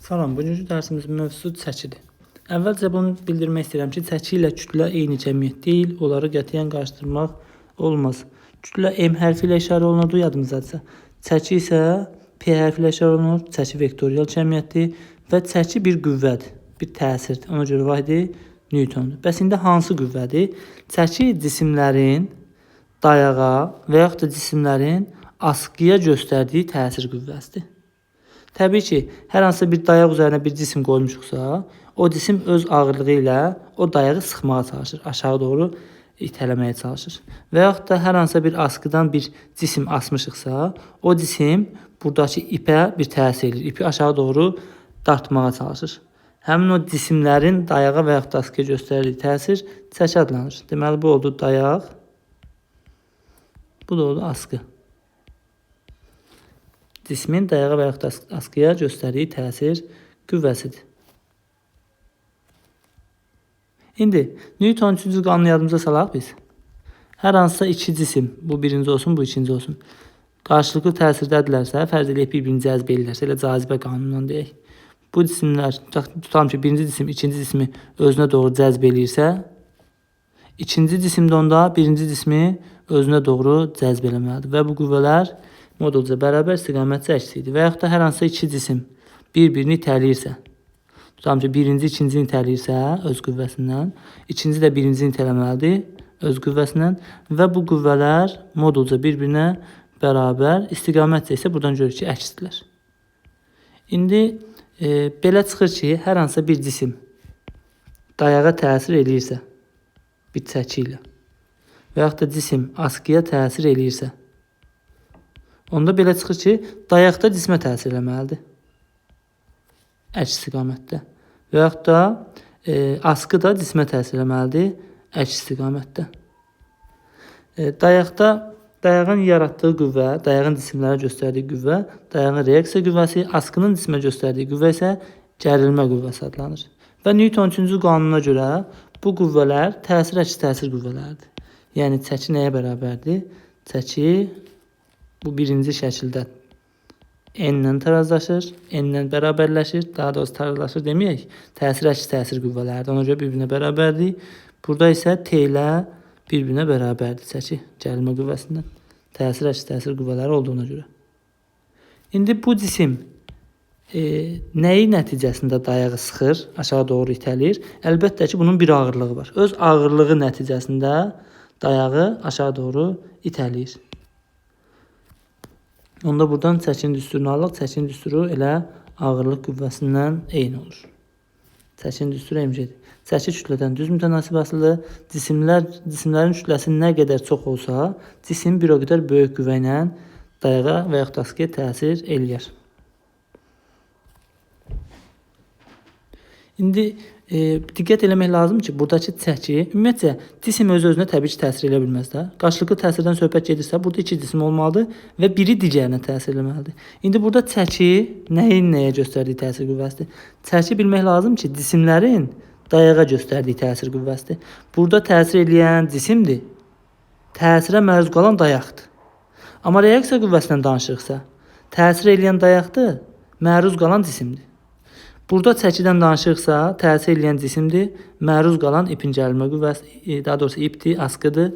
Salam, bugünkü dərsimizin mövzusu çəkidir. Əvvəlcə bunu bildirmək istəyirəm ki, çəki ilə kütlə eyni cəmiyyət deyil, onları qətiyyən qarışdırmaq olmaz. Kütlə M hərfi ilə işarə olunur, yadımızdadırsa. Çəki isə P hərfi ilə işarə olunur, çəki vektorial cəmiyyətdir və çəki bir qüvvədir, bir təsirdir. Ona görə vahidi Newtondur. Bəs indi hansı qüvvədir? Çəki cisimlərin dayağa və yaxud da cisimlərin askıya göstərdiyi təsir qüvvəsidir. Təbii ki, hər hansı bir dayaq üzərinə bir cisim qoymuşuqsa, o cisim öz ağırlığı ilə o dayağı sıxmağa çalışır, aşağı doğru itələməyə çalışır. Və yaxud da hər hansı bir askıdan bir cisim asmışıqsa, o cisim buradakı ipə bir təsir edir, ipi aşağı doğru dartmağa çalışır. Həmin o cisimlərin dayağa və yaxud da askıya göstərdiyi təsir çəki adlanır. Deməli, bu oldu dayaq, bu da oldu askı. Cismin dayağa və yaxud da askıya göstərdiyi təsir qüvvəsidir. İndi Newtonun 3-cü qanunu yadımıza salaq biz. Hər hansısa iki cisim, bu birinci olsun, bu ikinci olsun, qarşılıqlı təsirdədirlərsə, fərz eləyək bir-birini cəzb edirlərsə, elə cazibə qanunundan deyək. Bu cisimlər, tutalım ki, birinci cisim ikinci cismi özünə doğru cəzb eləyirsə, ikinci cisim də onda birinci cismi özünə doğru cəzb eləməlidir və bu qüvvələr modulca bərabər istiqamətcə əksidir. Və yaxud da hər hansı iki cisim bir-birini itələyirsə, tutalım ki, birinci ikincini itələyirsə öz qüvvəsindən, ikinci də birincini itələməlidir öz qüvvəsindən və bu qüvvələr modulca bir-birinə bərabər, istiqamətcə isə buradan görürük ki, əksdirlər. İndi belə çıxır ki, hər hansı bir cisim dayağa təsir eləyirsə, bir çəki ilə və yaxud da cisim askıya təsir eləyirsə, onda belə çıxır ki, dayaq da cismə təsir eləməlidir. Əks istiqamətdə. Və yaxud da askı da cismə təsir eləməlidir. Əks istiqamətdə. Dayaqda dayağın yaratdığı qüvvə, dayağın cisimlərə göstərdiyi qüvvə, dayağın reaksiya qüvvəsi, askının cismə göstərdiyi qüvvə isə gərilmə qüvvəsi adlanır. Və Newtonun 3-cü qanununa görə bu qüvvələr təsir əks təsir qüvvələridir. Yəni çəki nəyə bərabərdir? Çəki bu birinci şəkildə n-lə tarazlaşır, n-lə bərabərləşir, daha doğrusu tarazlaşır deməyək, təsir əks təsir qüvvələridir, ona görə bir-birinə bərabərdir. Burada isə t ilə bir-birinə bərabərdir çəki, gərilmə qüvvəsindən, təsir əks təsir qüvvələri olduğuna görə. İndi bu cisim nəyi nəticəsində dayağı sıxır, aşağı doğru itəlir? Əlbəttə ki, bunun bir ağırlığı var. Öz ağırlığı nəticəsində dayağı aşağı doğru itələyir. Onda buradan çəkinin düsturunu alaq. Çəkinin düsturu elə ağırlıq qüvvəsindən eyni olur. Çəkinin düsturu mg'dir. Çəki kütlədən düz mütənasib asılıdır. Cisimlərin kütləsi nə qədər çox olsa, cisim bir o qədər böyük qüvvə ilə dayağa və yaxud da askıya təsir eləyər. İndi diqqət eləmək lazım ki, buradakı çəki, ümumiyyətcə, cisim öz-özünə təbii ki, təsir elə bilməz də. Qarşılıqlı təsirdən söhbət gedirsə, burada iki cisim olmalıdır və biri digərinə təsir eləməlidir. İndi burada çəki nəyin nəyə göstərdiyi təsir qüvvəsidir? Çəki bilmək lazım ki, cisimlərin dayağa göstərdiyi təsir qüvvəsidir. Burada təsir eləyən cisimdir, təsirə məruz qalan dayaqdır. Amma reaksiya qüvvəsindən danışırıqsa, təsir eləyən dayaqdır, məruz qalan cisimdir. Burada çəkidən danışırıqsa, təsir eləyən cisimdir, məruz qalan ipin gərilmə qüvvəsi, daha doğrusu ipdir, askıdır.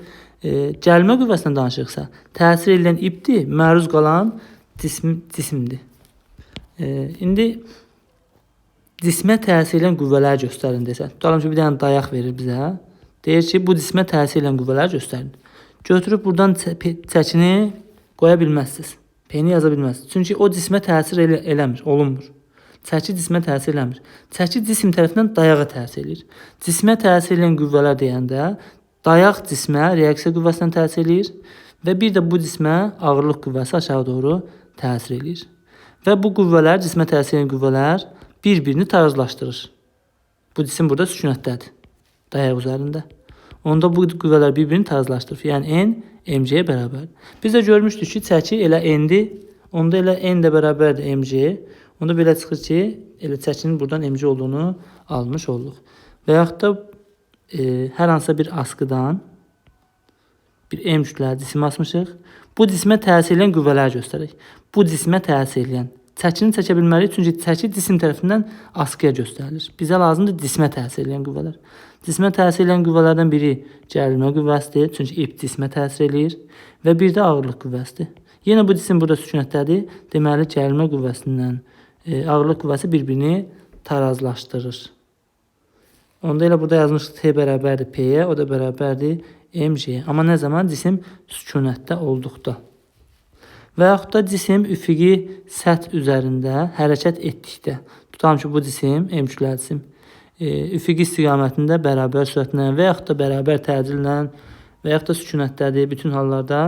Gərilmə qüvvəsindən danışırıqsa, təsir eləyən ipdir, məruz qalan cisimdir. İndi cismə təsir eləyən qüvvələr göstərin desə, tutalım ki, bir dənə dayaq verir bizə, deyir ki, bu cismə təsir eləyən qüvvələr göstərin. Götürüb buradan çəkini qoya bilməzsiniz, P-ni yaza bilməzsiniz. Çünki o cismə təsir eləmir, olunmur. Çəki cismə təsir eləmir. Çəki cisim tərəfindən dayağa təsir eləyir. Cismə təsir eləyən qüvvələr deyəndə dayaq cismə reaksiya qüvvəsindən təsir eləyir və bir də bu cismə ağırlıq qüvvəsi aşağı doğru təsir eləyir. Və bu qüvvələr, cismə təsir eləyən qüvvələr bir-birini tarazlaşdırır. Bu cisim burada sükunətdədir, dayaq üzərində. Onda bu qüvvələr bir-birini tarazlaşdırır. Yəni n mg-yə bərabərdir. Biz də görmüşdük ki, çəki elə n-dir, onda elə n də bərabərdir mg. Onda belə çıxır ki, elə çəkinin buradan mg olduğunu almış olduq. Və yaxud da hər hansısa bir askıdan bir m kütləli cisim asmışıq. Bu cismə təsir eləyən qüvvələr göstərir. Bu cismə təsir eləyən çəkini çəkə bilməliyik, çünki çəki cisim tərəfindən askıya göstərilir. Bizə lazımdır cismə təsir edən qüvvələr. Cismə təsir edən qüvvələrdən biri gərilmə qüvvəsidir, çünki ip cismə təsir eləyir və bir də ağırlıq qüvvəsidir. Yenə bu cisim burada sükunətdədir. Deməli, gərilmə qüvvəsindən ağırlıq qüvvəsi bir-birini tarazlaşdırır. Onda elə burada yazmışıq T bərabərdir P-yə, o da bərabərdir mg-yə. Amma nə zaman? Cisim sükunətdə olduqda. Və yaxud da cisim üfüqi səth üzərində hərəkət etdikdə. Tutalım ki, bu cisim, M-kütləli cisim, üfüqi istiqamətində bərabər sürətlə və yaxud da bərabər təcillə və yaxud da sükunətdədir. Bütün hallarda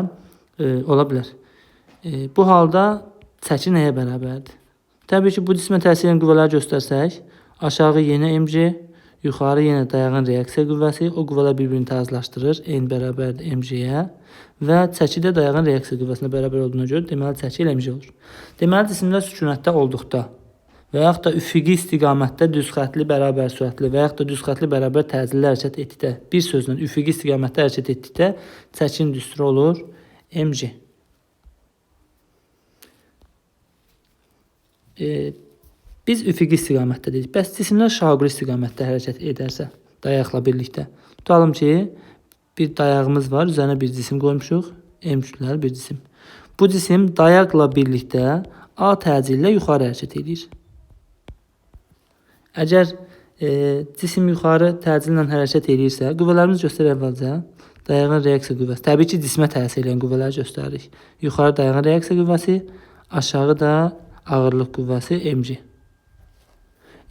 ola bilər. Bu halda çəki nəyə bərabərdir? Təbii ki, bu cismə təsir edən qüvvələri göstərsək, aşağı yenə mg, yuxarı yenə dayağın reaksiya qüvvəsi, o qüvvələr bir-birini tarazlaşdırır, n bərabərdir mg-yə və çəki də dayağın reaksiya qüvvəsinə bərabər olduğuna görə deməli çəki ilə mg olur. Deməli cisimlər sükunətdə olduqda və yaxud da üfüqi istiqamətdə düz xəttli bərabər sürətli və yaxud da düz xəttli bərabər təcilli hərəkət etdikdə, bir sözlə üfüqi istiqamətdə hərəkət etdikdə çəkinin düsturu olur mg. Biz üfüqi istiqamətdə dedik. Bəs cisimlər şaquli istiqamətdə hərəkət edərsə, dayaqla birlikdə. Tutalım ki, bir dayağımız var, üzərinə bir cisim qoymuşuq, M kütləli bir cisim. Bu cisim dayaqla birlikdə A təcillə yuxarı hərəkət edir. Əgər cisim yuxarı təcillə hərəkət edirsə, qüvvələrimiz göstərir əvvəlcə. Dayağın reaksiya qüvvəsi. Təbii ki, cismə təsir edən qüvvələri göstəririk. Yuxarı dayağın reaksiya qüvvəsi, aşağı da ağırlıq qüvvəsi mg.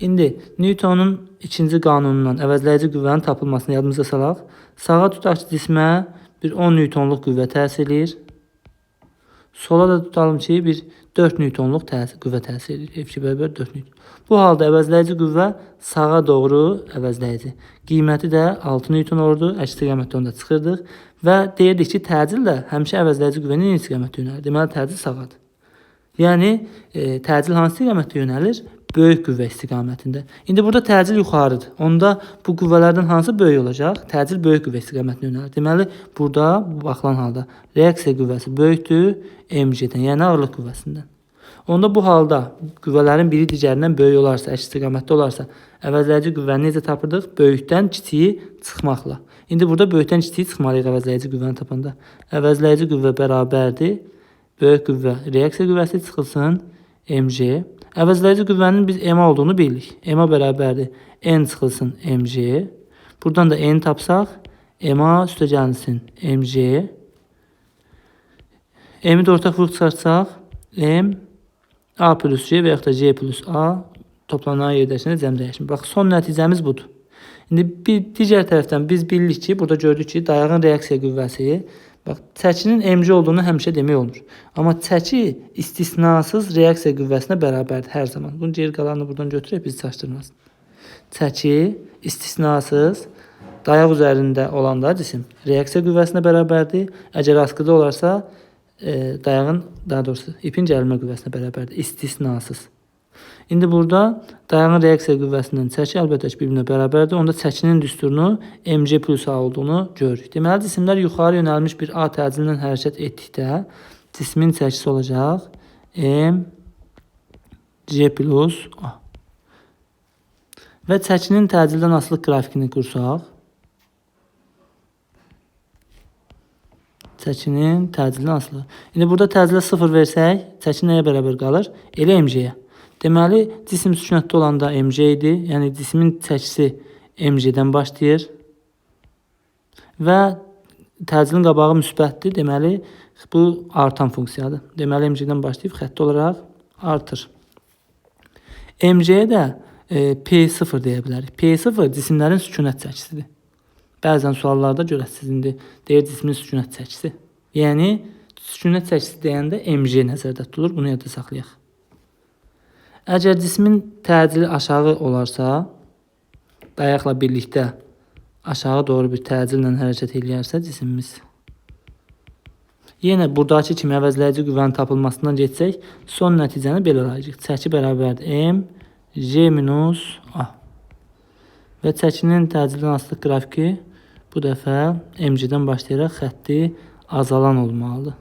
İndi Newtonun ikinci qanunundan əvəzləyici qüvvənin tapılmasını yadımıza salaq. Sağa tutaq ki, cismə bir 10 newtonluq qüvvə təsir edir. Sola da tutalım ki, bir 4 newtonluq qüvvə təsir edir. F2 bərabər 4 newton. Bu halda əvəzləyici qüvvə sağa doğru əvəzləyici. Qiyməti də 6 newton olurdu. Əks istiqamətdə onda çıxırdıq. Və deyirdik ki, təcil də həmişə əvəzləyici qüvvənin eyni istiqamətdə yönəlir. Deməli, təcil sağadır. Yəni, təcil hansı istiqamətdə yönəlir? Böyük qüvvə istiqamətində. İndi burada təcil yuxarıdır. Onda bu qüvvələrdən hansı böyük olacaq? Təcil böyük qüvvə istiqamətində yönəlir. Deməli, burada baxılan halda reaksiya qüvvəsi böyükdür mg-dən, yəni ağırlıq qüvvəsindən. Onda bu halda qüvvələrin biri digərindən böyük olarsa, əks istiqamətdə olarsa, əvəzləyici qüvvəni necə tapırdıq? Böyükdən kiçiyi çıxmaqla. İndi burada böyükdən kiçiyi çıxmalıyıq əvəzləyici qüvvəni tapanda. Əvəzləyici qüvvə bərabərdir. Böyük qüvvə reaksiya qüvvəsi çıxılsın mg. Əvəzləyici qüvvənin biz m olduğunu bilirik. M bərabərdir n çıxılsın mg. Buradan da n tapsaq, m üstə gəlsin mg. M-i də ortaq vuruq çıxarsaq, m a plus c və yaxud da c plus a toplanan yerdəkində cəm dəyişmir. Bax, son nəticəmiz budur. İndi bir digər tərəfdən biz bilirik ki, burada gördük ki, dayağın reaksiya qüvvəsi, bax, çəkinin mg olduğunu həmişə demək olmur. Amma çəki istisnasız reaksiya qüvvəsinə bərabərdir hər zaman. Bunun geri qalanını buradan götürək, bizi çaşdırmaz. Çəki istisnasız dayaq üzərində olanda cisim reaksiya qüvvəsinə bərabərdir. Əgər askıda olarsa, dayağın, daha doğrusu ipin gərilmə qüvvəsinə bərabərdir. İstisnasız. İndi burada dayağın reaksiya qüvvəsindən çəki əlbəttə ki, bir-birinə bərabərdir. Onda çəkinin düsturunu mg plus a olduğunu görürük. Deməli, cisimlər yuxarı yönəlmiş bir a təcilindən hərəkət etdikdə cismin çəkisi olacaq mg plus a. Və çəkinin təcildən asılı qrafikini qursaq, çəkinin təcildən asılı. İndi burada təcildə 0 versək, çəki nəyə bərabər qalır? Elə mg-yə. Deməli, cisim sükunətdə olanda mg idi. Yəni, cismin çəkisi mg-dən başlayır. Və təcilin qabağı müsbətdir. Deməli, bu artan funksiyadır. Deməli, mg-dən başlayıb xətti olaraq artır. Mg-yə də P0 deyə bilərik. P0 cisimlərin sükunət çəkisidir. Bəzən suallarda görəsizdir. Deyir cismin sükunət çəkisi. Yəni, sükunət çəkisi deyəndə mg nəzərdə tutulur. Bunu yadda saxlayaq. Əgər cismin təcili aşağı olarsa, dayaqla birlikdə aşağı doğru bir təcillə hərəkət eləyərsə cisimimiz. Yenə buradakı kimi əvəzləyici qüvvənin tapılmasından geçsək, son nəticəni belə alacaq. Çəki bərabərdir m, j minus a. Və çəkinin təcildən asılı qrafiki bu dəfə mg-dən başlayaraq xətti azalan olmalıdır.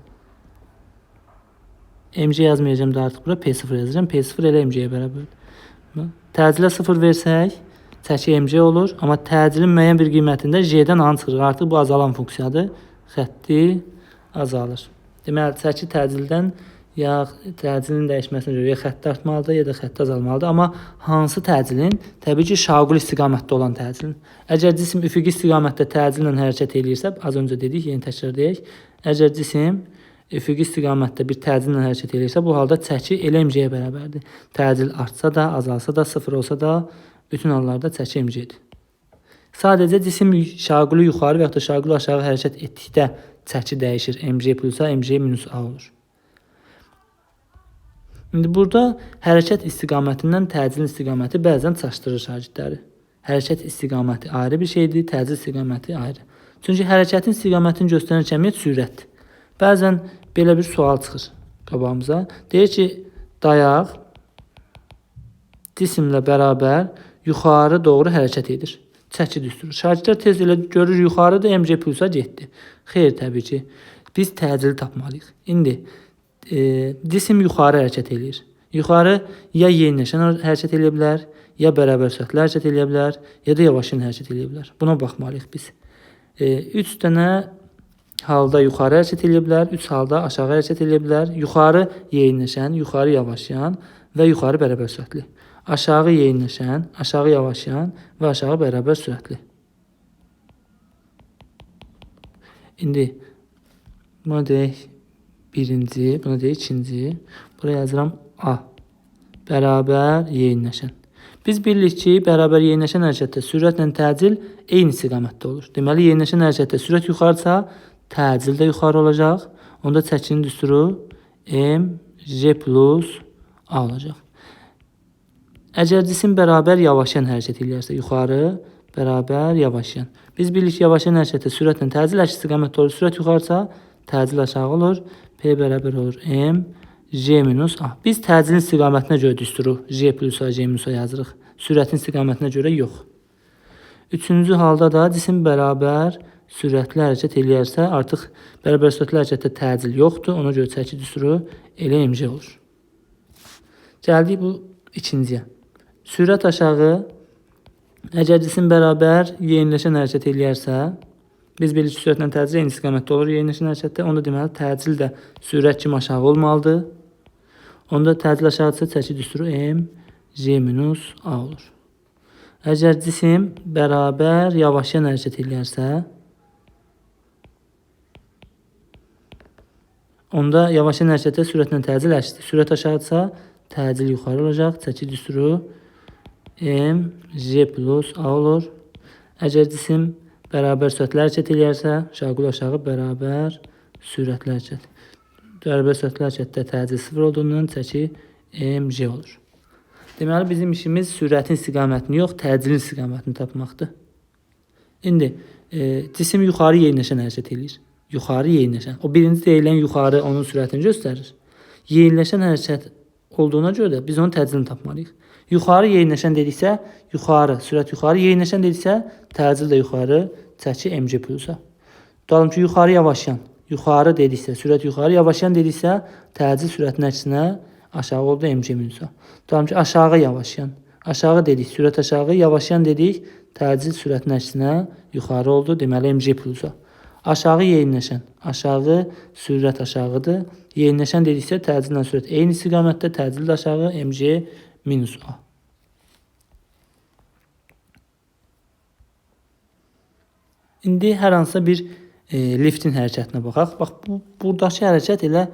MC yazmayacağım da artıq bura P0 yazacağım. P0 elə MC-yə bərabərdir. Təcillə 0 versək, çəki MC olur. Amma təcilin müəyyən bir qiymətində J-dən A çıxır. Artıq bu azalan funksiyadır. Xətti azalır. Deməli, çəki təcildən ya təcilin dəyişməsinə görə ya xətti artmalıdır, ya da xətti azalmalıdır. Amma hansı təcilin? Təbii ki, şaquli istiqamətdə olan təcilin. Əgər cisim üfüqi istiqamətdə təcillə hərəkət edirsə, az öncə dedik, yeni təkrar deyək. Əgər cisim üfüqi istiqamətdə bir təcillə hərəkət edirsə, bu halda çəki elə MC-yə bərabərdir. Təcil artsa da, azalsa da, 0 olsa da, bütün hallarda çəki MC-dir. Sadəcə cisim şaquli yuxarı və ya da şaquli aşağı hərəkət etdikdə çəki dəyişir. MC plus A, MC minus A olur. İndi burada hərəkət istiqamətindən təcil istiqaməti bəzən çaşdırır şagirdləri. Hərəkət istiqaməti ayrı bir şeydir, təcil istiqaməti ayrı. Çünki hərəkətin istiqamətini göstərən kəmiyyət sürətdir. Bəzən belə bir sual çıxır qabağımıza. Deyir ki, dayaq cisimlə bərabər yuxarı doğru hərəkət edir. Çəki düsturu. Şagirdlər tez elə görür yuxarıda MC plusa getdi. Xeyr, təbii ki, biz təcili tapmalıyıq. İndi cisim yuxarı hərəkət edir. Yuxarı ya yeniləşən hərəkət edə bilər, ya bərabər sürətlə hərəkət edə bilər, ya da yavaşın hərəkət edə bilər. Buna baxmalıyıq biz. 3 dənə halda yuxarı hərəkət edə bilər, 3 halda aşağı hərəkət edə bilər. Yuxarı yeniləşən, yuxarı yavaşlayan və yuxarı bərabər sürətli. Aşağı yeniləşən, aşağı yavaşlayan və aşağı bərabər sürətli. İndi buna deyək birinci, buna deyək ikinci. Buraya yazıram A. Bərabər yeniləşən. Biz bilirik ki, bərabər yeniləşən hərəkətdə sürətlə təcil eyni istiqamətdə olur. Deməli, yeniləşən hərəkətdə sürət yuxarısa, təcil də yuxarı olacaq. Onda çəkinin düsturu MC plus A olacaq. Əgər cisim bərabər yavaşlayan hərəkət edirsə, yuxarı bərabər yavaşlayan. Biz bilirik ki, yavaşlayan hərəkətdə sürətlə təcil əks istiqamətdə olur. Sürət yuxarısa, təcil aşağı olur. P bərabər olur M J minus A. Biz təcilin istiqamətinə görə düsturu J plus A, J minus A yazırıq. Sürətin istiqamətinə görə yox. Üçüncü halda da cisim bərabər sürətli hərəkət edirsə, artıq bərabər sürətli hərəkətdə təcil yoxdur. Ona görə çəki düsturu elə MC olur. Gəldik bu ikinciyə. Sürət aşağı, əgər cisim bərabər yeniləşən hərəkət edirsə, biz bilirik ki, sürətlə təcil eyni istiqamətdə olur yeniləşən hərəkətdə. Onda deməli, təcil də sürət kimi aşağı olmalıdır. Onda təcil aşağıdırsa, çəki düsturu M, J minus A olur. Əgər cisim bərabər yavaşlayan hərəkət edirsə, onda yavaşlayan hərəkətdə sürətlə təcil əksdir. Sürət aşağıdırsa, təcil yuxarı olacaq. Çəki düsturu M, J plus A olur. Əgər cisim bərabər sürətli hərəkət edirsə, şaquli aşağı bərabər sürətli hərəkət. Bərabər sürətli hərəkətdə təcil 0 olduğundan çəki MC olur. Deməli, bizim işimiz sürətin istiqamətini yox, təcilin istiqamətini tapmaqdır. İndi cisim yuxarı yeniləşən hərəkət edir. Yuxarı yeniləşən. O birinci deyilən yuxarı onun sürətini göstərir. Yeniləşən hərəkət olduğuna görə də biz onun təcilini tapmalıyıq. Yuxarı yeniləşən dediksə, yuxarı, sürət yuxarı, yeniləşən dediksə, təcil də yuxarı, çəki MC plusa. Tutalım ki, yuxarı yavaşlayan, yuxarı dediksə, sürət yuxarı, yavaşlayan dediksə, təcil sürətin əksinə aşağı oldu MC minusa. Tutalım ki, aşağı yavaşlayan, aşağı dedik, sürət aşağı, yavaşlayan dedik, təcil sürətin əksinə yuxarı oldu, deməli MC plusa. Aşağı yeniləşən, aşağı sürət aşağıdır. Yeniləşən dediksə, təcillə sürət eyni istiqamətdə, təcil də aşağı, MC minus A. İndi hər hansısa bir liftin hərəkətinə baxaq. Bax, buradakı hərəkət elə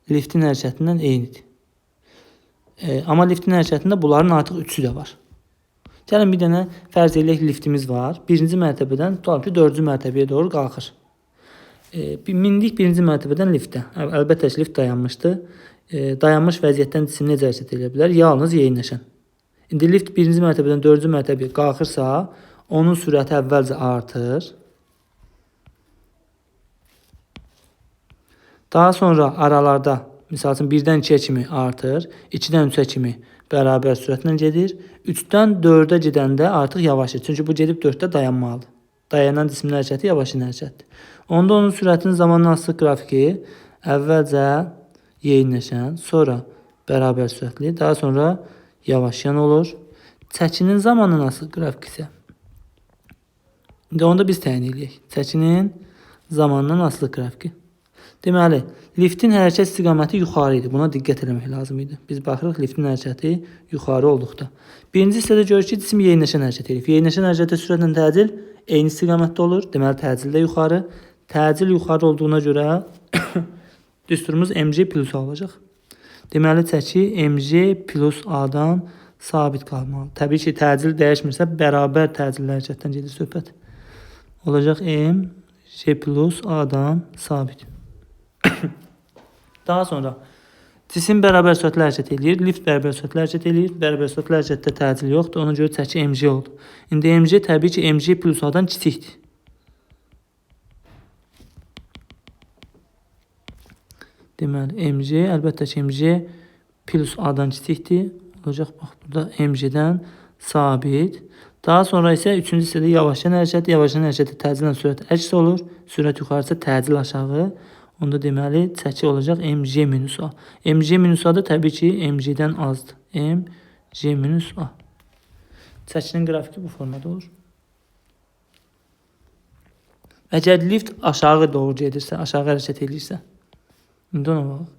liftin hərəkətindən eynidir. Amma liftin hərəkətində bunların artıq üçü də var. Gəlin bir dənə fərz eləyək liftimiz var. Birinci mərtəbədən tutalım ki, 4-cü mərtəbəyə doğru qalxır. Mindik birinci mərtəbədən liftə. Əlbəttə ki, lift dayanmışdı. Dayanmış vəziyyətdən cisim necə hərəkət edə bilər? Yalnız yeniləşən. İndi lift birinci mərtəbədən 4-cü mərtəbəyə qalxırsa, onun sürəti əvvəlcə artır. Daha sonra aralarda, misal üçün 1-dən 2-yə kimi artır, 2-dən 3-ə kimi bərabər sürətlə gedir. 3-dən 4-ə gedəndə artıq yavaşır. Çünki bu gedib 4-də dayanmalıdır. Dayanan cismin hərəkəti yavaşın hərəkətdir. Onda onun sürətinin zamandan asılı qrafiki əvvəlcə yeyinləşən, sonra bərabər sürətli, daha sonra yavaşlayan olur. Çəkinin zamanı nasıl qrafik isə? İndi onu da biz təyin edək. Çəkinin zamanından asılı qrafiki. Deməli, liftin hərəkət istiqaməti yuxarı idi. Buna diqqət etmək lazım idi. Biz baxırıq liftin hərəkəti yuxarı olduqda. Birinci hissədə görürük ki, cisim yeyinləşən hərəkət edir. Yeyinləşən hərəkətdə sürətlə təcil eyni istiqamətdə olur. Deməli, təcil də yuxarı. Təcil yuxarı olduğuna görə düsturumuz mc plus A olacaq. Deməli, çəki mc plus A-dan sabit qalmalı. Təbii ki, təcil dəyişmirsə, bərabər təcilli hərəkətdən gedir söhbət. Olacaq mc plus A-dan sabit. Daha sonra cisim bərabər sürətlə hərəkət edir, lift bərabər sürətlə hərəkət edir, bərabər sürətlə hərəkətdə təcil yoxdur, ona görə çəki mc oldu. İndi mc təbii ki, mc plus A-dan kiçikdir. Deməli, mc, əlbəttə ki, mc plus A-dan kiçikdir. Olacaq, bax, burada mc-dən sabit. Daha sonra isə üçüncü hissədə yavaşlayan hərəkətdə təcillə sürət əks olur. Sürət yuxarısa təcil aşağı. Onda deməli, çəki olacaq mc minus A. mc minus A da təbii ki, mc-dən azdır. mc minus A. Çəkinin qrafiki bu formada olur. Əgər lift aşağı doğru gedirsə, aşağı hərəkət edirsə, indi ona bax.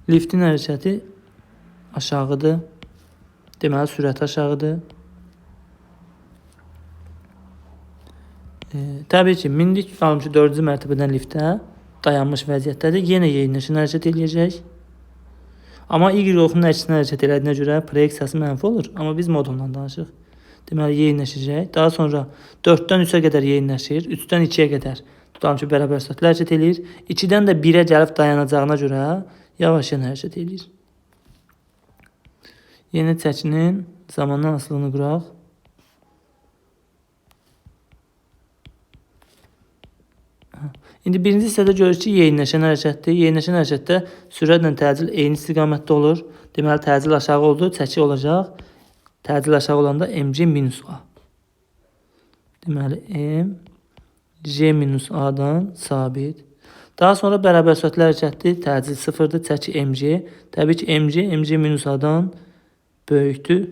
Liftin hərəkəti aşağıdır. Deməli, sürət aşağıdır. Təbii ki, mindik qalmış 4-cü mərtəbədən liftə dayanmış vəziyyətdədir. Yenə yeyinləşən hərəkət eləyəcək. Amma y-oxunun əksinə hərəkət elədiyinə görə proyeksiyası mənfi olur. Amma biz moduldan danışırıq. Deməli, yeyinləşəcək. Daha sonra 4-dən 3-ə qədər yeyinləşir. 3-dən 2-yə qədər tutalım ki, bərabər sürətlə hərəkət eləyir. 2-dən də 1-ə gəlib dayanacağına görə yavaşlayan hərəkət eləyir. Yeni çəkinin zamandan asılılığını quraq. İndi birinci hissədə görürük ki, yeyinləşən hərəkətdir. Yeyinləşən hərəkətdə sürətlə təcil eyni istiqamətdə olur. Deməli, təcil aşağı oldu, çəki olacaq. Təcil aşağı olanda mc minus A. Deməli, mc minus A-dan sabit. Daha sonra bərabər sürətli hərəkətdir. Təcil sıfırdır, çəki mc. Təbii ki, mc minus A-dan böyükdür.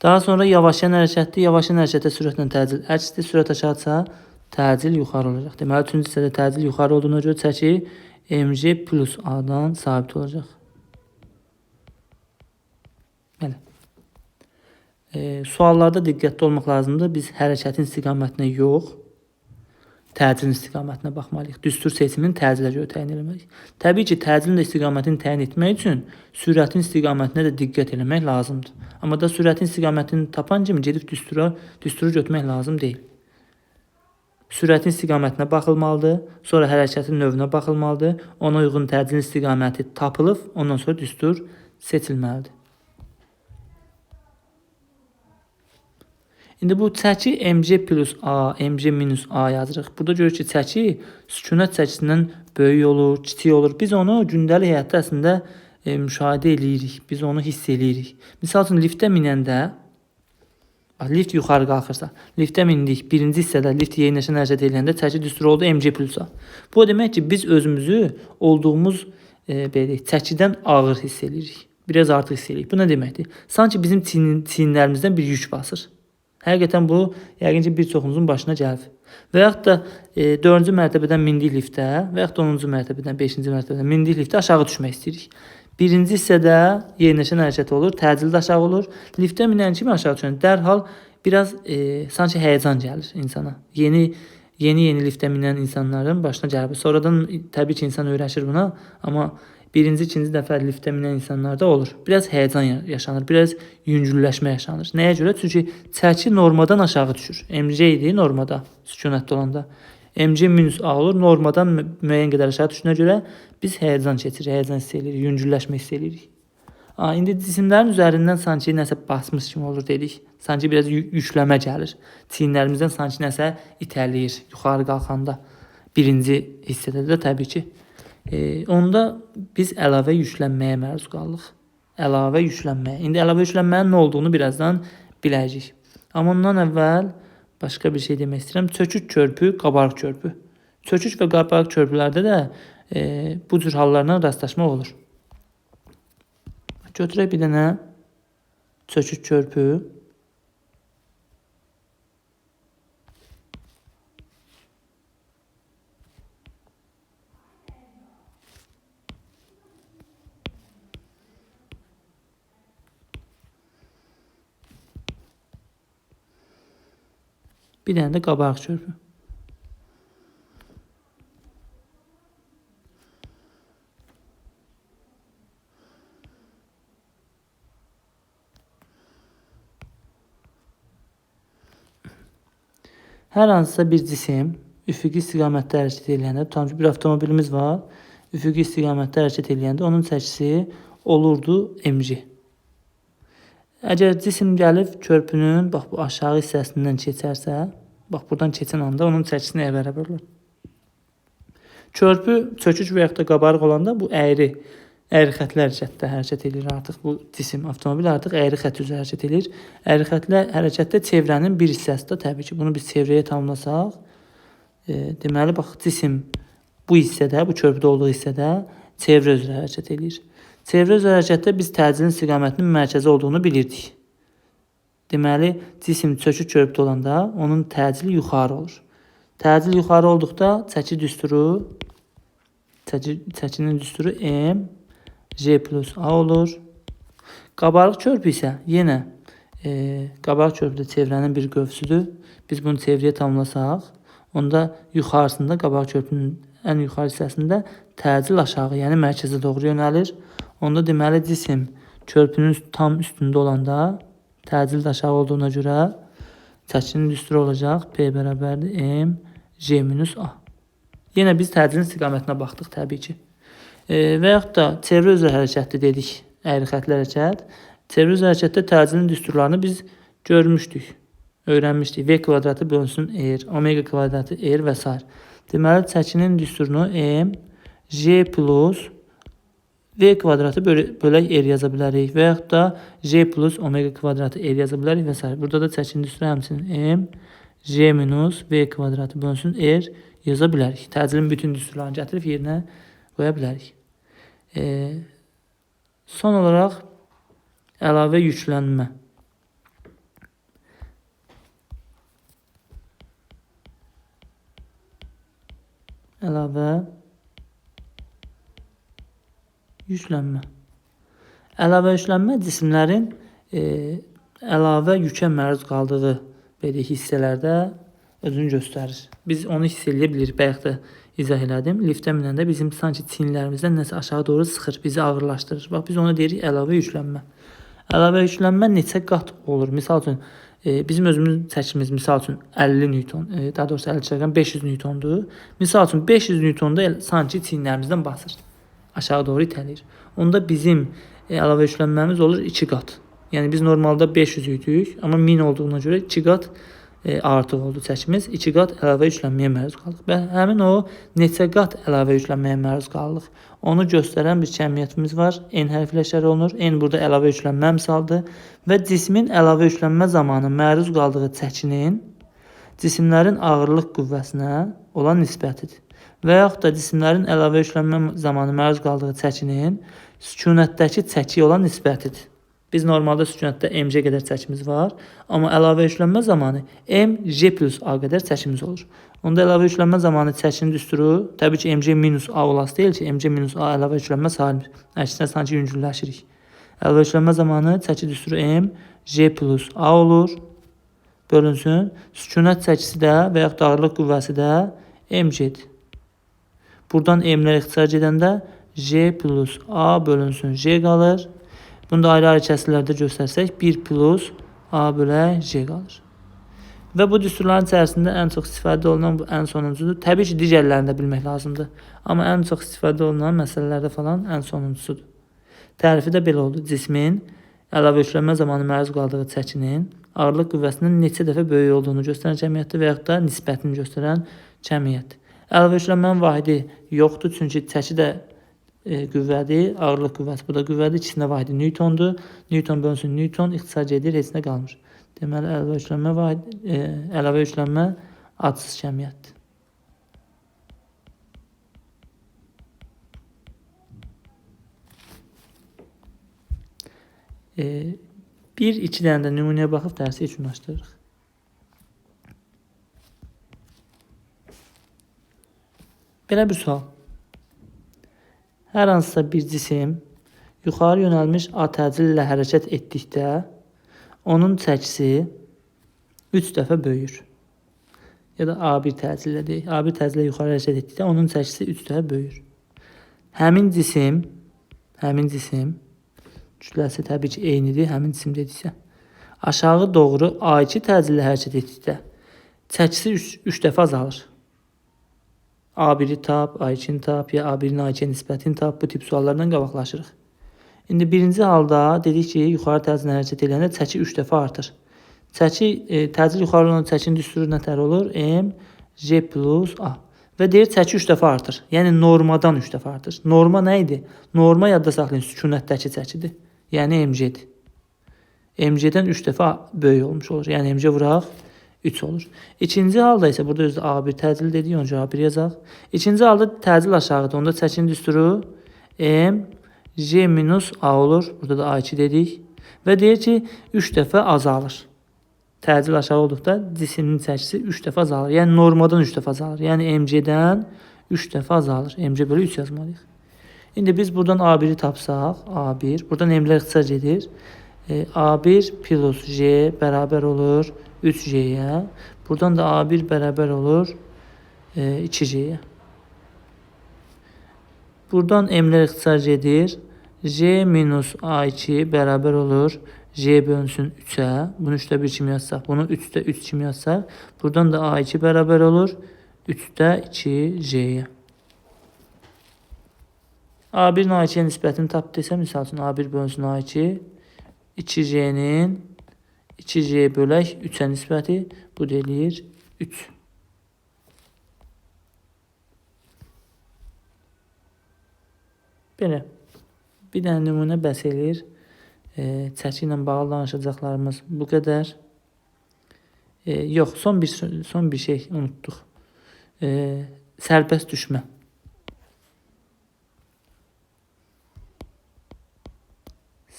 Daha sonra yavaşlayan hərəkətdir. Yavaşlayan hərəkətdə sürətlə təcil əksdir. Sürət aşağıdsa təcil yuxarı olacaq. Deməli, üçüncü hissədə təcil yuxarı olduğuna görə çəki mc plus A-dan sabit olacaq. Belə. Suallarda diqqətli olmaq lazımdır. Biz hərəkətin istiqamətinə yox, təcilin istiqamətinə baxmalıyıq. Düstur seçimini təcilə görə təyin etməliyik. Təbii ki, təcilin də istiqamətini təyin etmək üçün sürətin istiqamətinə də diqqət etmək lazımdır. Amma da sürətin istiqamətini tapan kimi gedib düsturu götürmək lazım deyil. Sürətin istiqamətinə baxılmalıdır, sonra hərəkətin növünə baxılmalıdır, ona uyğun təcilin istiqaməti tapılıb, ondan sonra düstur seçilməlidir. İndi bu çəki mc plus A, mc minus A yazırıq. Burada görürük ki, çəki sükunət çəkisindən böyük olur, kiçik olur. Biz onu gündəlik həyatda əslində müşahidə edirik, biz onu hiss edirik. Misal üçün, liftə minəndə, lift yuxarı qalxırsa, liftə mindik, birinci hissədə lift yeyinləşən hərəkət edəndə çəki düsturu oldu mc plus A. Bu demək ki, biz özümüzü olduğumuz çəkidən ağır hiss edirik. Biraz artıq hiss edirik. Bu nə deməkdir? Sanki bizim çiyinlərimizdən bir yük basır. Həqiqətən bu, yəqin ki, bir çoxumuzun başına gəlib. Və yaxud da 4-cü mərtəbədən mindik liftə və yaxud da 10-cu mərtəbədən, 5-ci mərtəbədən mindik liftə aşağı düşmək istəyirik. Birinci hissədə yeyinləşən hərəkət olur, təcildə aşağı olur. Liftə minən kimi aşağı düşən dərhal biraz sanki həyəcan gəlir insana. Yeni liftə minən insanların başına gəlir. Sonradan təbii ki, insan öyrəşir buna, amma birinci, ikinci dəfə liftə minən insanlarda olur. Biraz həyəcan yaşanır, biraz yüngülləşmə yaşanır. Nəyə görə? Çünki çəki normadan aşağı düşür. mc idi normada, sükunətdə olanda. mc minus A olur, normadan müəyyən qədər aşağı düşdüyünə görə biz həyəcan keçirik, həyəcan hiss edirik, yüngülləşmə hiss edirik. İndi cisimlərin üzərindən sanki nəsə basmış kimi olur dedik. Sanki biraz yükləmə gəlir. Çiyinlərimizdən sanki nəsə itələyir yuxarı qalxanda. Birinci hissədə də təbii ki. Onda biz əlavə yüklənməyə məruz qalırıq. Əlavə yüklənməyə. İndi əlavə yüklənmənin nə olduğunu birazdan biləcəyik. Amma ondan əvvəl başqa bir şey demək istəyirəm. Çökük körpü, qabarıq körpü. Çökük və qabarıq körpülərdə də bu cür hallarla rastlaşmaq olur. Götürək bir dənə çökük körpü. Bir dənə də qabarıq körpü. Hər hansısa bir cisim üfüqi istiqamətdə hərəkət edəndə, tutaq ki, bir avtomobilimiz var, üfüqi istiqamətdə hərəkət edəndə onun çəkisi olurdu mg. Əgər cisim gəlib körpünün bax bu aşağı hissəsindən keçərsə, bax buradan keçən anda onun çəkisi nəyə bərabər olur? Körpü çökük və yaxud da qabarıq olanda bu əyri xətli hərəkətdə hərəkət edir artıq. Bu cisim, avtomobil artıq əyri xətt üzrə hərəkət edir. Əyri xətlə hərəkətdə çevrənin bir hissəsi də təbii ki, bunu biz çevrəyə tamamlasaq, deməli bax cisim bu hissədə, bu körpüdə olduğu hissədə çevrə üzrə hərəkət edir. Çevrə üzrə hərəkətdə biz təcilin istiqamətinin mərkəzi olduğunu bilirdik. Deməli, cisim çökük körpüdə olanda onun təcili yuxarı olur. Təcil yuxarı olduqda çəkinin düsturu m J plus A olur. Qabarıq körpü isə yenə qabarıq körpüdə çevrənin bir qövsüdür. Biz bunu çevrəyə tamamlasaq, onda yuxarısında qabarıq körpünün ən yuxarı hissəsində təcil aşağı, yəni mərkəzə doğru yönəlir. Onda deməli cisim körpünün tam üstündə olanda təcil də aşağı olduğuna görə çəkinin düsturu olacaq. P bərabərdir M J minus A. Yenə biz təcilin istiqamətinə baxdıq təbii ki. Və yaxud da çevrə üzrə hərəkətdir dedik, əyri xətli hərəkət. Çevrə üzrə hərəkətdə təcilin düsturlarını biz görmüşdük, öyrənmişdik. V kvadratı bölünsün R, omega kvadratı R və s. Deməli, çəkinin düsturunu M, J plus V kvadratı bölək R yaza bilərik və yaxud da J plus omega kvadratı R yaza bilərik və s. Burada da çəkinin düsturu həmçinin M, J minus V kvadratı bölünsün R yaza bilərik. Təcilin bütün düsturlarını gətirib yerinə qoya bilərik. Son olaraq əlavə yüklənmə. Əlavə yüklənmə. Əlavə yüklənmə cisimlərin əlavə yükə məruz qaldığı hissələrdə özünü göstərir. Biz onu hiss edə bilirik. Bayaq da izah elədim. Liftə minəndə bizim sanki çiyinlərimizdən nəsə aşağı doğru sıxır, bizi ağırlaşdırır. Bax, biz ona deyirik əlavə yüklənmə. Əlavə yüklənmə neçə qat olur? Misal üçün, bizim özümüzün çəkimiz misal üçün 50 Newton, daha doğrusu 50 kg 500 Newtondur. Misal üçün 500 Newtonda sanki çiyinlərimizdən basır, aşağı doğru itəlir. Onda bizim əlavə yüklənməmiz olur 2 qat. Yəni biz normalda 500 idik, amma 1000 olduğuna görə 2 qat artıq oldu çəkimiz. 2 qat əlavə yüklənməyə məruz qaldıq. Və həmin o neçə qat əlavə yüklənməyə məruz qaldıq. Onu göstərən bir cəmiyyətimiz var. N hərfi ilə işarə olunur. N burada əlavə yüklənmə əmsaldır. Və cismin əlavə yüklənmə zamanı məruz qaldığı çəkinin cisimlərin ağırlıq qüvvəsinə olan nisbətidir. Və yaxud da cisimlərin əlavə yüklənmə zamanı məruz qaldığı çəkinin sükunətdəki çəkiyə olan nisbətidir. Biz normalda sükunətdə mc qədər çəkimiz var, amma əlavə yüklənmə zamanı mc plus a qədər çəkimiz olur. Onda əlavə yüklənmə zamanı çəkinin düsturu təbii ki mc minus a olası deyil ki, mc minus a əlavə yüklənmə sayılmır. Əksinə sanki yüngülləşirik. Əlavə yüklənmə zamanı çəki düsturu mc plus a olur. Bölünsün. Sükunət çəkisi də və yaxud da ağırlıq qüvvəsi də mc'dir. Buradan m'lər ixtisar gedəndə j plus a bölünsün j qalır. Bunu da ayrı-ayrı kəsirlərdə göstərsək 1 plus a bölə j qalır. Və bu düsturların içərisində ən çox istifadə olunan bu ən sonuncudur. Təbii ki, digərlərini də bilmək lazımdır. Amma ən çox istifadə olunan məsələlərdə falan ən sonuncusudur. Tərifi də belə oldu. Cismin əlavə yüklənmə zamanı məruz qaldığı çəkinin ağırlıq qüvvəsinin neçə dəfə böyük olduğunu göstərən cəmiyyətdir və yaxud da nisbətini göstərən cəmiyyətdir. Əlavə yüklənmənin vahidi yoxdur, çünki çəki də qüvvədir, ağırlıq qüvvəsi bu da qüvvədir. İkisində vahidi Newtondur. Newton bölünsün Newton, ixtisar edir, heç nə qalmır. Deməli əlavə yüklənmə əlavə yüklənmə adsız cəmiyyətdir. Bir, iki dənə də nümunəyə baxıb dərsi yekunlaşdırırıq. Belə bir sual. Hər hansısa bir cisim yuxarı yönəlmiş A təcili ilə hərəkət etdikdə onun çəkisi 3 dəfə böyüyür. Ya da A1 təcili ilə deyək. A1 təcili ilə yuxarı hərəkət etdikdə onun çəkisi 3 dəfə böyüyür. Həmin cisim kütləsi təbii ki eynidir, həmin cisim dediksə. Aşağı doğru A2 təcili ilə hərəkət etdikdə çəkisi 3 dəfə azalır. A1'i tap, A2'ni tap, ya A1'in A2'ye nisbətini tap, bu tip suallardan qabaqlaşırıq. İndi birinci halda dedik ki, yuxarı təcili hərəkət edəndə çəki 3 dəfə artır. Çəki təcil yuxarı olan çəkinin düsturu nətər olur? M, J plus A. Və deyir çəki 3 dəfə artır. Yəni normadan 3 dəfə artır. Norma nə idi? Norma yadda saxlayın, sükunətdəki çəkidir. Yəni MC-dir. MC-dən 3 dəfə böyük olmuş olur. Yəni MC vuraq 3 olur. İkinci halda isə burada özdə A1 təcil dedik, onca A1 yazaq. İkinci halda təcil aşağıdır. Onda çəkinin düsturu M, J minus A olur. Burada da A2 dedik. Və deyir ki, 3 dəfə azalır. Təcil aşağı olduqda cismin çəkisi 3 dəfə azalır. Yəni normadan 3 dəfə azalır. Yəni MC-dən 3 dəfə azalır. MC bölü 3 yazmalıyıq. İndi biz buradan A1'i tapsaq, A1, buradan M-lər ixtisar gedir. A1 plus J bərabər olur 3J'yə. Buradan da A1 bərabər olur 2J'yə. Buradan M-lər ixtisar gedir. J minus A2 bərabər olur J bölünsün 3'ə. Bunu 3'də 1 kimi yazsaq, bunu 3'də 3 kimi yazsaq. Buradan da A2 bərabər olur 3'də 2J'yə. A1'in A2'yə nisbətini tap desəm, misal üçün A1 bölünsün A2, 2J'nin 2J bölək 3'ə nisbəti, bu deyilir 3. Belə, bir dənə nümunə bəs eləyir. Çəki ilə bağlı danışacaqlarımız bu qədər. Yox, son bir şey unutduq. Sərbəst düşmə.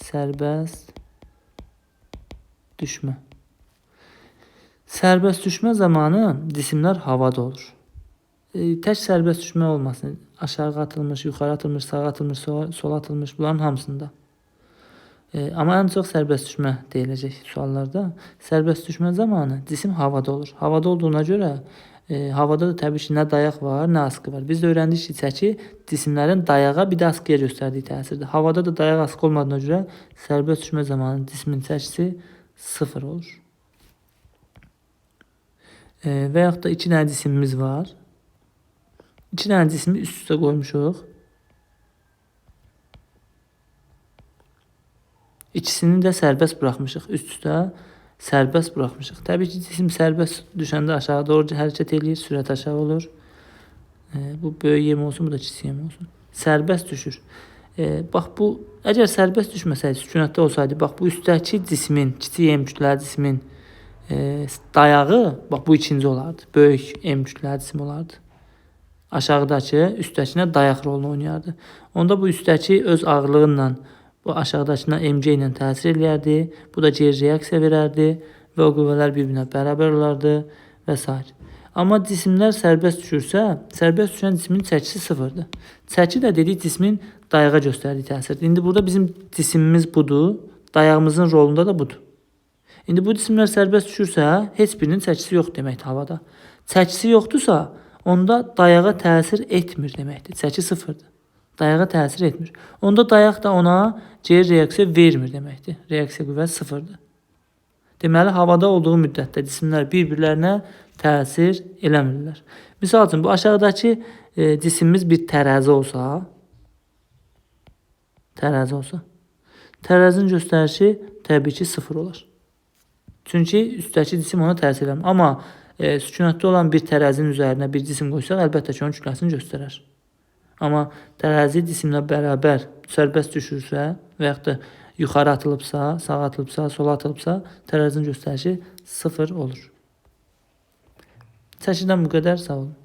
Sərbəst düşmə. Sərbəst düşmə zamanı cisimlər havada olur. Tək sərbəst düşmə olmasın. Aşağı atılmış, yuxarı atılmış, sağa atılmış, sola atılmış, bunların hamısında. Amma ən çox sərbəst düşmə deyiləcək suallarda. Sərbəst düşmə zamanı cisim havada olur. Havada olduğuna görə havada da təbii ki, nə dayaq var, nə askı var. Biz də öyrəndik ki, çəki cisimlərin dayağa bir də askıya göstərdiyi təsirdir. Havada da dayaq askı olmadığına görə sərbəst düşmə zamanı cismin çəkisi 0 olur. Və yaxud da 2 dənə cisimimiz var. 2 dənə cismi üst-üstə qoymuşuq. İkisini də sərbəst buraxmışıq. Üst-üstə sərbəst buraxmışıq. Təbii ki, cisim sərbəst düşəndə aşağı doğru hərəkət eləyir, sürət aşağı olur. Bu böyük yem olsun, bu da kiçik yem olsun. Sərbəst düşür. Bax bu, əgər sərbəst düşməsəydi, sükunətdə olsaydı, bax bu üstdəki cismin, kiçik M kütləli cismin dayağı, bax bu ikinci olardı. Böyük M kütləli cisim olardı. Aşağıdakı üstdəkinə dayaq rolunu oynayardı. Onda bu üstdəki öz ağırlığıyla bu aşağıdakına MC ilə təsir eləyərdi. Bu da geri reaksiya verərdi və o qüvvələr bir-birinə bərabər olardı və s. Amma cisimlər sərbəst düşürsə, sərbəst düşən cismin çəkisi 0'dır. Çəki də dedik cismin dayağa göstərdiyi təsirdir. İndi burada bizim cisimimiz budur, dayağımızın rolunda da budur. İndi bu cisimlər sərbəst düşürsə, heç birinin çəkisi yox deməkdir havada. Çəkisi yoxdursa, onda dayağa təsir etmir deməkdir. Çəki 0'dır. Dayağa təsir etmir. Onda dayaq da ona geri reaksiya vermir deməkdir. Reaksiya qüvvəsi 0'dır. Deməli, havada olduğu müddətdə cisimlər bir-birlərinə təsir eləmirlər. Misal üçün, bu aşağıdakı cisimimiz bir tərəzi olsa, tərəzinin göstərişi təbii ki 0 olar. Çünki üstdəki cisim ona təsir eləmir. Amma sükunətdə olan bir tərəzinin üzərinə bir cisim qoysaq, əlbəttə ki, onun kütləsini göstərər. Amma tərəzi cisimlə bərabər sərbəst düşürsə və yaxud da yuxarı atılıbsa, sağa atılıbsa, sola atılıbsa tərəzinin göstərişi 0 olur. Çəkilişdən bu qədər, sağ olun.